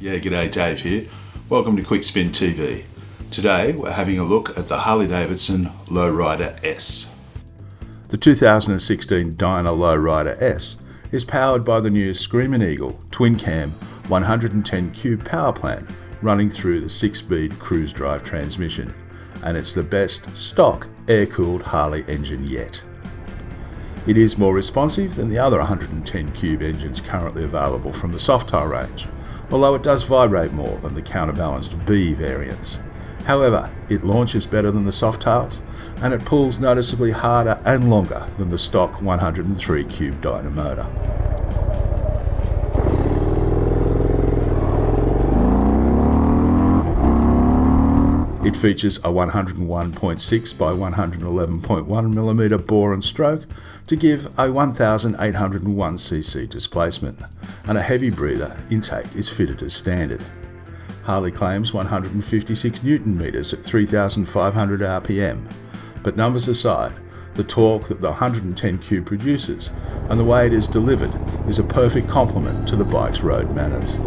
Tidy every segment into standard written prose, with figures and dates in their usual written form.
Yeah, g'day, Dave here. Welcome to QuickSpin.tv. Today we're having a look at the Harley-Davidson Low Rider S. The 2016 Dyna Low Rider S is powered by the new Screamin' Eagle twin-cam 110 cube power plant running through the 6-speed cruise drive transmission, and it's the best stock air-cooled Harley engine yet. It is more responsive than the other 110 cube engines currently available from the Softail range, although it does vibrate more than the counterbalanced B variants. However, it launches better than the Softails, and it pulls noticeably harder and longer than the stock 103 cube Dyna motor. It features a 101.6 by 111.1mm bore and stroke to give a 1801cc displacement, and a heavy breather intake is fitted as standard. Harley claims 156 Nm at 3,500 RPM, but numbers aside, the torque that the 110 cube produces and the way it is delivered is a perfect complement to the bike's road manners.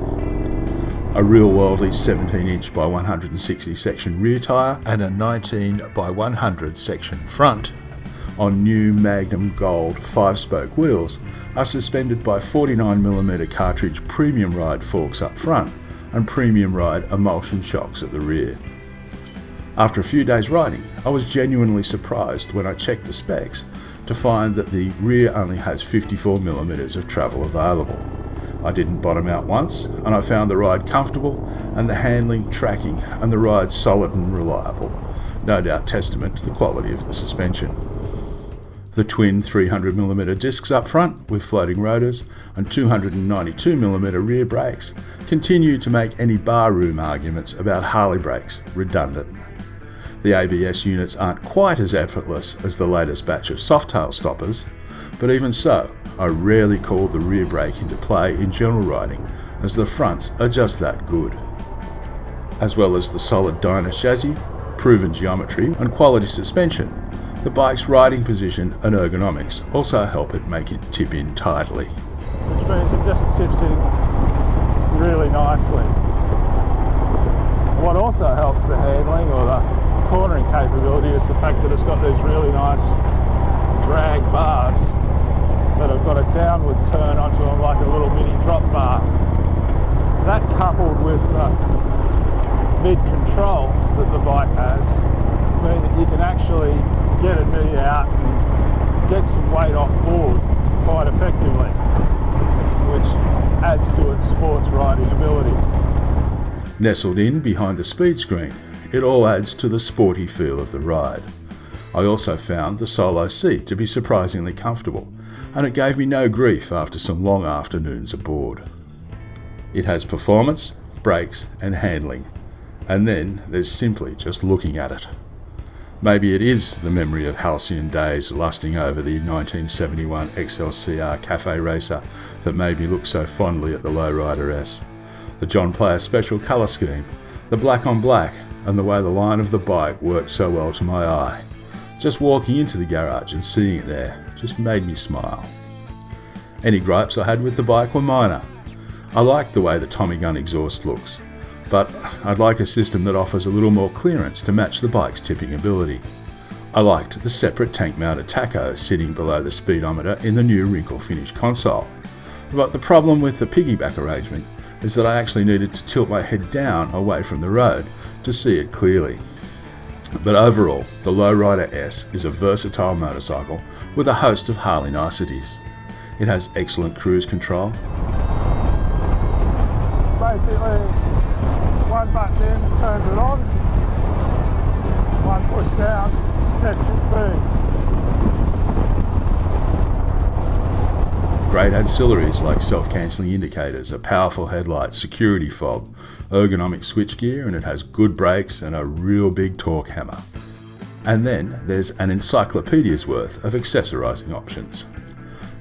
A real-worldly 17-inch by 160 section rear tyre and a 19 by 100 section front on new Magnum Gold 5-spoke wheels are suspended by 49mm cartridge premium ride forks up front and premium ride emulsion shocks at the rear. After a few days riding, I was genuinely surprised when I checked the specs to find that the rear only has 54mm of travel available. I didn't bottom out once, and I found the ride comfortable and the handling, tracking and the ride solid and reliable, no doubt testament to the quality of the suspension. The twin 300mm discs up front with floating rotors and 292mm rear brakes continue to make any barroom arguments about Harley brakes redundant. The ABS units aren't quite as effortless as the latest batch of Softail stoppers, but even so, I rarely called the rear brake into play in general riding, as the fronts are just that good. As well as the solid Dyna chassis, proven geometry and quality suspension, the bike's riding position and ergonomics also help it make it tip in tightly. Which means it just tips in really nicely. What also helps the handling or the cornering capability is the fact that it's got these really nice drag bars that have got a downward turn onto them like a little mini drop bar. That coupled with the mid controls that the bike has mean that you can actually get a knee out and get some weight off board quite effectively, which adds to its sports riding ability. Nestled in behind the speed screen, it all adds to the sporty feel of the ride. I also found the solo seat to be surprisingly comfortable, and it gave me no grief after some long afternoons aboard. It has performance, brakes and handling, and then there's simply just looking at it. Maybe it is the memory of halcyon days lusting over the 1971 XLCR Cafe Racer that made me look so fondly at the Low Rider S. The John Player special colour scheme, the black on black, and the way the line of the bike worked so well to my eye. Just walking into the garage and seeing it there just made me smile. Any gripes I had with the bike were minor. I liked the way the Tommy gun exhaust looks, but I'd like a system that offers a little more clearance to match the bike's tipping ability. I liked the separate tank-mounted tachos sitting below the speedometer in the new wrinkle-finish console, but the problem with the piggyback arrangement is that I actually needed to tilt my head down away from the road to see it clearly. But overall, the Low Rider S is a versatile motorcycle with a host of Harley niceties. It has excellent cruise control. Basically, one button in turns it on, one push down sets its speed. Great ancillaries like self-cancelling indicators, a powerful headlight, security fob, ergonomic switchgear, and it has good brakes and a real big torque hammer. And then there's an encyclopedia's worth of accessorising options.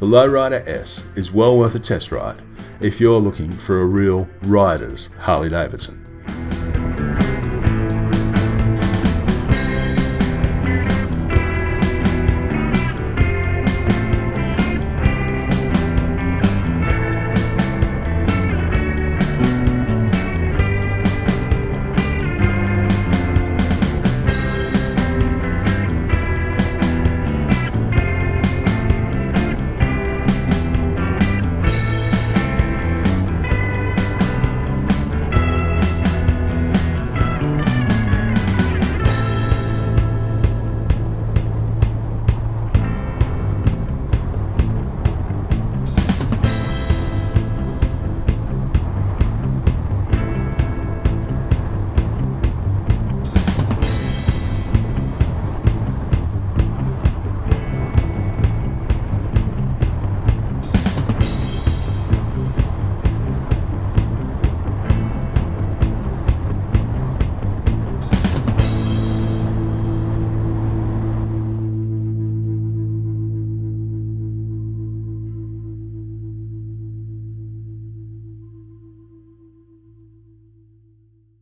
The Low Rider S is well worth a test ride if you're looking for a real rider's Harley-Davidson.